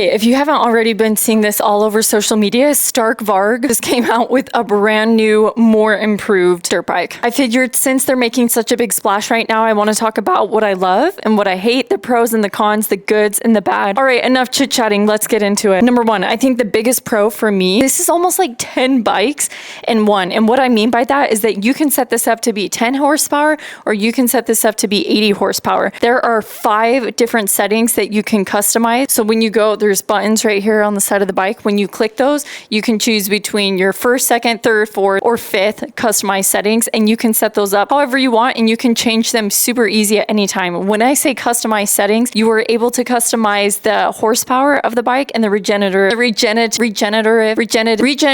If you haven't already been seeing this all over social media, Stark Varg just came out with a brand new, more improved dirt bike. I figured since they're making such a big splash right now, I want to talk about what I love and what I hate, the pros and the cons, the goods and the bad. All right, enough chit-chatting. Let's get into it. Number one, I think the biggest pro for me, this is almost like 10 bikes in one. And what I mean by that is that you can set this up to be 10 horsepower or you can set this up to be 80 horsepower. There are 5 different settings that you can customize. So when you go, there's buttons right here on the side of the bike. When you click those, you can choose between your first, second, third, fourth, or fifth customized settings, and you can set those up however you want, and you can change them super easy at any time. When I say customized settings, you are able to customize the horsepower of the bike and the regen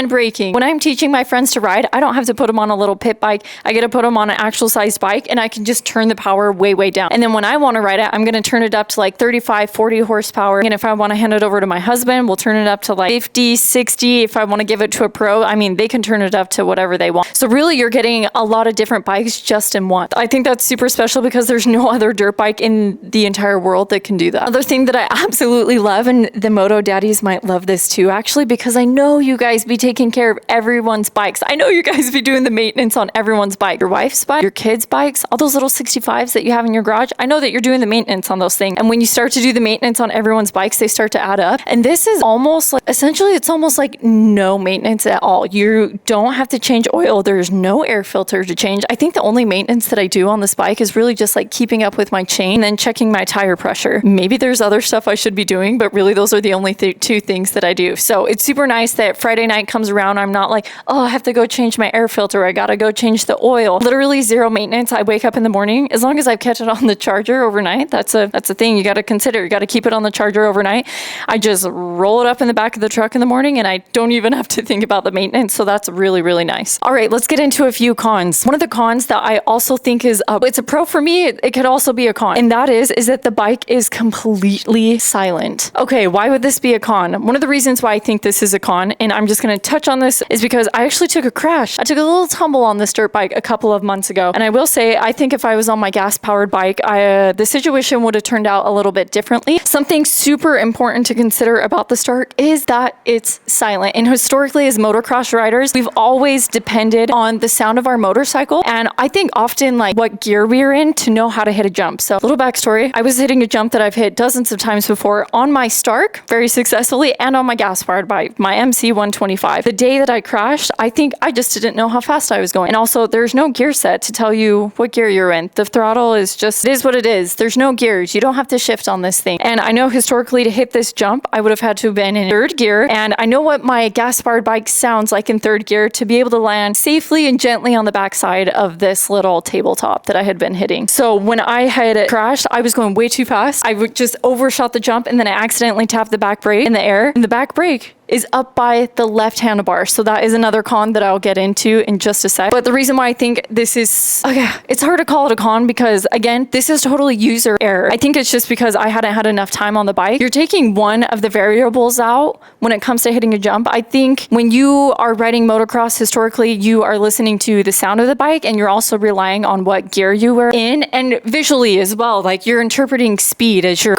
braking. When I'm teaching my friends to ride, I don't have to put them on a little pit bike. I get to put them on an actual sized bike, and I can just turn the power way down. And then when I want to ride it, I'm going to turn it up to like 35, 40 horsepower. And if I want to hand it over to my husband, we'll turn it up to like 50, 60. If I want to give it to a pro, I mean, they can turn it up to whatever they want. So really, you're getting a lot of different bikes just in one. I think that's super special because there's no other dirt bike in the entire world that can do that. Other thing that I absolutely love, and the moto daddies might love this too, actually, because I know you guys be taking care of everyone's bikes. I know you guys be doing the maintenance on everyone's bike, your wife's bike, your kids' bikes, all those little 65s that you have in your garage. I know that you're doing the maintenance on those things. And when you start to do the maintenance on everyone's bikes, they start to add up. And this is almost like, essentially, it's almost like no maintenance at all. You don't have to change oil. There's no air filter to change. I think the only maintenance that I do on this bike is really just like keeping up with my chain and then checking my tire pressure. Maybe there's other stuff I should be doing, but really those are the only 2 things that I do. So it's super nice that Friday night comes around. I'm not like, oh, I have to go change my air filter. I gotta go change the oil. Literally zero maintenance. I wake up in the morning, as long as I've kept it on the charger overnight. That's a thing you got to consider. You got to keep it on the charger overnight. I just roll it up in the back of the truck in the morning, and I don't even have to think about the maintenance. So that's really nice. All right, let's get into a few cons. One of the cons that I also think is it's a pro for me. It could also be a con, and that is that the bike is completely silent. Okay, why would this be a con? One of the reasons why I think this is a con, and I'm just going to touch on this, is because I actually took a crash. I took a little tumble on this dirt bike a couple of months ago, and I will say I think if I was on my gas powered bike, the situation would have turned out a little bit differently. Something super important to consider about the Stark is that it's silent. And historically, as motocross riders, we've always depended on the sound of our motorcycle, and I think often like what gear we are in to know how to hit a jump. So little backstory, I was hitting a jump that I've hit dozens of times before on my Stark very successfully and on my gas powered bike, my MC 125. The day that I crashed, I think I just didn't know how fast I was going. And also there's no gear set to tell you what gear you're in. The throttle is just, it is what it is. There's no gears. You don't have to shift on this thing. And I know historically to hit this jump, I would have had to have been in 3rd gear. And I know what my gas powered bike sounds like in 3rd gear to be able to land safely and gently on the backside of this little tabletop that I had been hitting. So when I had crashed, I was going way too fast. I would just overshot the jump, and then I accidentally tapped the back brake in the air, and the back brake is up by the left handlebar. So that is another con that I'll get into in just a sec. But the reason why I think this is, it's hard to call it a con because again, this is totally user error. I think it's just because I hadn't had enough time on the bike. You're taking one of the variables out when it comes to hitting a jump. I think when you are riding motocross, historically, you are listening to the sound of the bike, and you're also relying on what gear you were in, and visually as well. Like you're interpreting speed as you're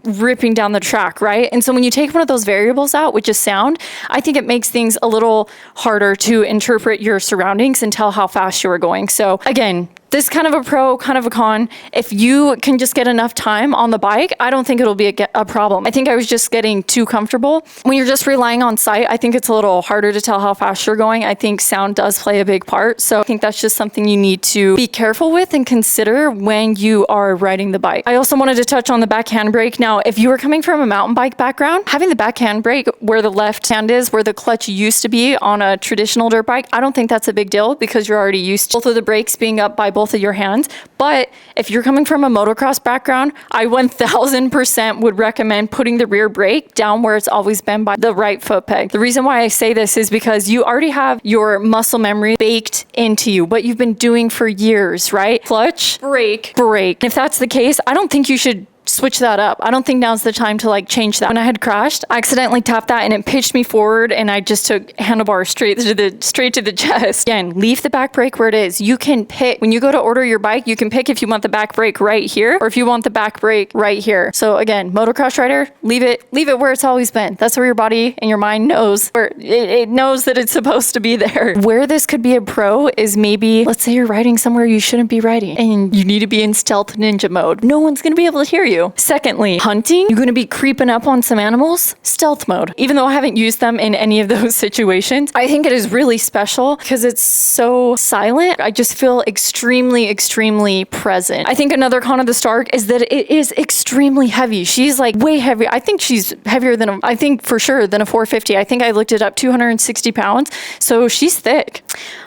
ripping down the track, right? And so when you take one of those variables out, which is sound, I think it makes things a little harder to interpret your surroundings and tell how fast you are going. So again, this kind of a pro, kind of a con. If you can just get enough time on the bike, I don't think it'll be a problem. I think I was just getting too comfortable. When you're just relying on sight, I think it's a little harder to tell how fast you're going. I think sound does play a big part. So I think that's just something you need to be careful with and consider when you are riding the bike. I also wanted to touch on the back handbrake. Now, if you are coming from a mountain bike background, having the back handbrake where the left hand is, where the clutch used to be on a traditional dirt bike, I don't think that's a big deal because you're already used to both of the brakes being up by both of your hands. But if you're coming from a motocross background, I 1000% would recommend putting the rear brake down where it's always been by the right foot peg. The reason why I say this is because you already have your muscle memory baked into you, what you've been doing for years, right? Clutch, brake, brake. If that's the case, I don't think you should switch that up. I don't think now's the time to like change that. When I had crashed, I accidentally tapped that and it pitched me forward and I just took handlebar straight to the chest. Again, leave the back brake where it is. You can pick, when you go to order your bike, you can pick if you want the back brake right here or if you want the back brake right here. So again, motocross rider, leave it where it's always been. That's where your body and your mind knows, where it knows that it's supposed to be there. Where this could be a pro is maybe, let's say you're riding somewhere you shouldn't be riding and you need to be in stealth ninja mode. No one's going to be able to hear you. Secondly, hunting, you're going to be creeping up on some animals, stealth mode. Even though I haven't used them in any of those situations, I think it is really special because it's so silent. I just feel extremely, extremely present. I think another con of the Stark is that it is extremely heavy. She's like way heavy. I think she's heavier than, I think for sure than a 450. I think I looked it up, 260 pounds. So she's thick.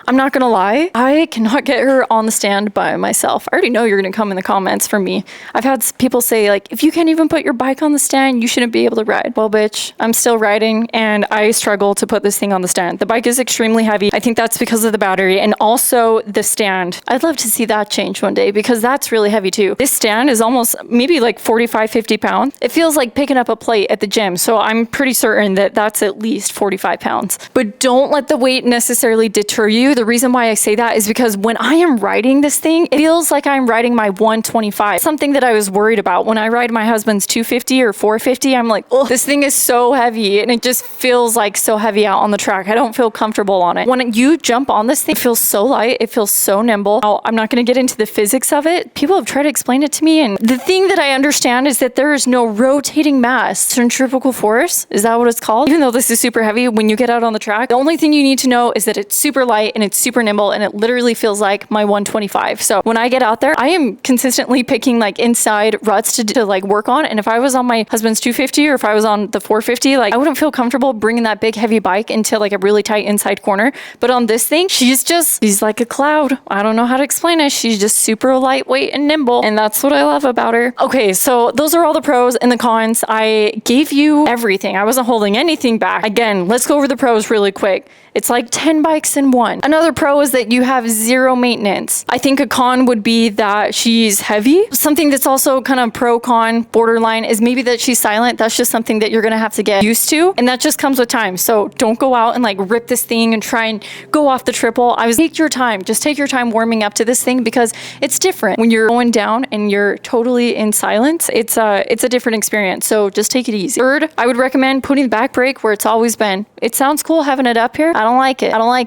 I'm not going to lie. I cannot get her on the stand by myself. I already know you're going to come in the comments for me. I've had people say like, if you can't even put your bike on the stand, you shouldn't be able to ride. Well, bitch, I'm still riding and I struggle to put this thing on the stand. The bike is extremely heavy. I think that's because of the battery and also the stand. I'd love to see that change one day because that's really heavy too. This stand is almost maybe like 45, 50 pounds. It feels like picking up a plate at the gym. So I'm pretty certain that that's at least 45 pounds. But don't let the weight necessarily deter you. The reason why I say that is because when I am riding this thing, it feels like I'm riding my 125. Something that I was worried about when I ride my husband's 250 or 450, I'm like, oh, this thing is so heavy and it just feels like so heavy out on the track. I don't feel comfortable on it. When you jump on this thing, it feels so light. It feels so nimble. Now, I'm not going to get into the physics of it. People have tried to explain it to me. And the thing that I understand is that there is no rotating mass, centrifugal force. Is that what it's called? Even though this is super heavy, when you get out on the track, the only thing you need to know is that it's super light and it's super nimble and it literally feels like my 125. So when I get out there, I am consistently picking like inside ruts to like work on. And if I was on my husband's 250 or if I was on the 450, like I wouldn't feel comfortable bringing that big heavy bike into like a really tight inside corner. But on this thing, she's like a cloud. I don't know how to explain it. She's just super lightweight and nimble. And that's what I love about her. Okay, so those are all the pros and the cons. I gave you everything. I wasn't holding anything back. Again, let's go over the pros really quick. It's like 10 bikes in one. Another pro is that you have zero maintenance. I think a con would be that she's heavy. Something that's also kind of pro-con borderline is maybe that she's silent. That's just something that you're gonna have to get used to. And that just comes with time. So don't go out and like rip this thing and try and go off the triple. Take your time. Just take your time warming up to this thing because it's different. When you're going down and you're totally in silence, it's a different experience. So just take it easy. Third, I would recommend putting the back brake where it's always been. It sounds cool having it up here. I don't like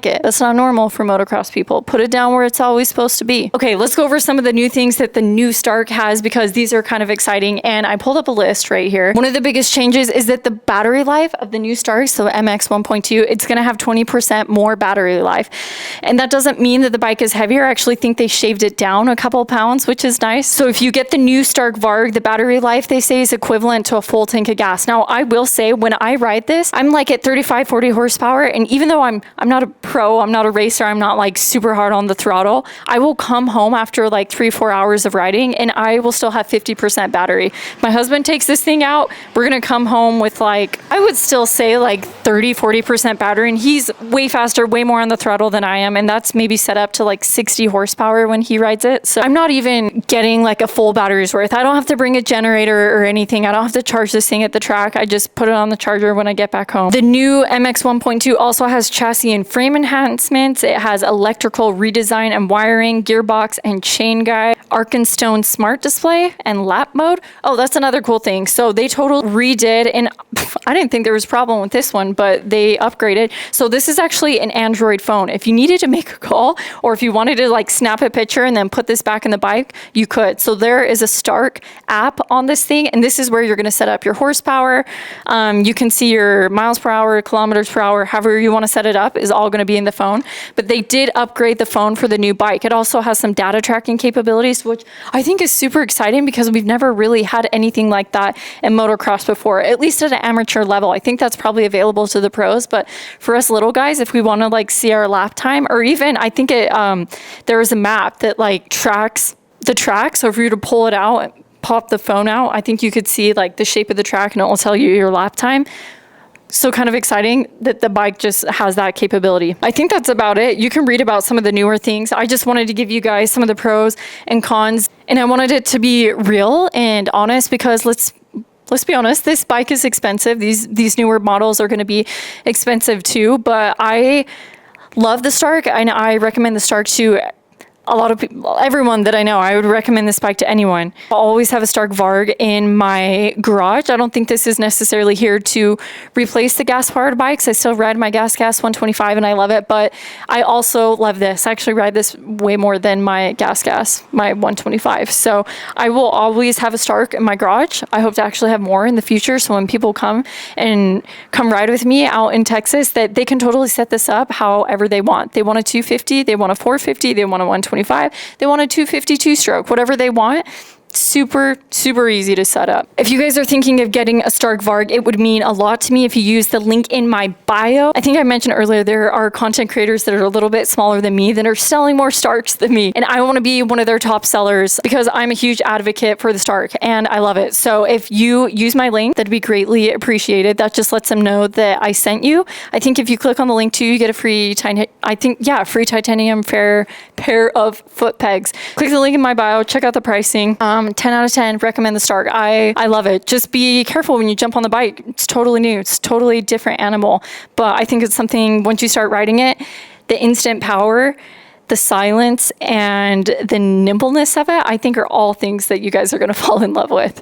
it. That's not normal for motocross people. Put it down where it's always supposed to be. Okay, let's go over some of the new things that the new Stark has because these are kind of exciting. And I pulled up a list right here. One of the biggest changes is that the battery life of the new Stark, so MX 1.2, it's going to have 20% more battery life. And that doesn't mean that the bike is heavier. I actually think they shaved it down a couple pounds, which is nice. So if you get the new Stark Varg, the battery life they say is equivalent to a full tank of gas. Now, I will say when I ride this, I'm like at 35, 40 horsepower. And even though I'm not a pro, I'm not a racer, I'm not like super hard on the throttle, I will come home after like 3-4 hours of riding and I will still have 50% battery. My husband takes this thing out, we're gonna come home with like, I would still say like 30-40% battery, and he's way faster, way more on the throttle than I am, and that's maybe set up to like 60 horsepower when he rides it. So I'm not even getting like a full battery's worth. I don't have to bring a generator or anything. I don't have to charge this thing at the track. I just put it on the charger when I get back home. The new MX 1.2 also has chassis and frame enhancements. It has electrical redesign and wiring, gearbox and chain guide, Arkenstone smart display, and lap mode. Oh, that's another cool thing. So they totally redid, and I didn't think there was a problem with this one, but they upgraded. So this is actually an Android phone. If you needed to make a call or if you wanted to like snap a picture and then put this back in the bike, you could. So there is a Stark app on this thing, and this is where you're going to set up your horsepower. You can see your miles per hour, kilometers per hour, however you want to set it up is all going to be in the phone. But they did upgrade the phone for the new bike. It also has some data tracking capabilities, which I think is super exciting because we've never really had anything like that in motocross before, at least at an amateur level. I think that's probably available to the pros, but for us little guys, if we want to like see our lap time, or even I think there is a map that like tracks the track. So if you were to pull it out, pop the phone out, I think you could see like the shape of the track and it will tell you your lap time. so kind of exciting that the bike just has that capability. I think that's about it. You can read about some of the newer things. I just wanted to give you guys some of the pros and cons, and I wanted it to be real and honest because let's be honest, this bike is expensive. These newer models are going to be expensive too, but I love the Stark, and I recommend the Stark to a lot of people, everyone that I know. I would recommend this bike to anyone. I always have a Stark Varg in my garage. I don't think this is necessarily here to replace the gas-powered bikes. I still ride my gas 125 and I love it, but I also love this. I actually ride this way more than my gas, my 125. So I will always have a Stark in my garage. I hope to actually have more in the future. So when people come ride with me out in Texas, that they can totally set this up however they want. They want a 250, they want a 450, they want a 125. They want a 252 stroke, whatever they want. Super, super easy to set up. If you guys are thinking of getting a Stark Varg, it would mean a lot to me if you use the link in my bio. I think I mentioned earlier, there are content creators that are a little bit smaller than me that are selling more Starks than me. And I want to be one of their top sellers because I'm a huge advocate for the Stark and I love it. So if you use my link, that'd be greatly appreciated. That just lets them know that I sent you. I think if you click on the link too, you get a free free titanium pair of foot pegs. Click the link in my bio, check out the pricing. 10 out of 10, recommend the Stark. I love it. Just be careful when you jump on the bike. It's totally new. It's totally different animal. But I think it's something, once you start riding it, the instant power, the silence, and the nimbleness of it, I think are all things that you guys are going to fall in love with.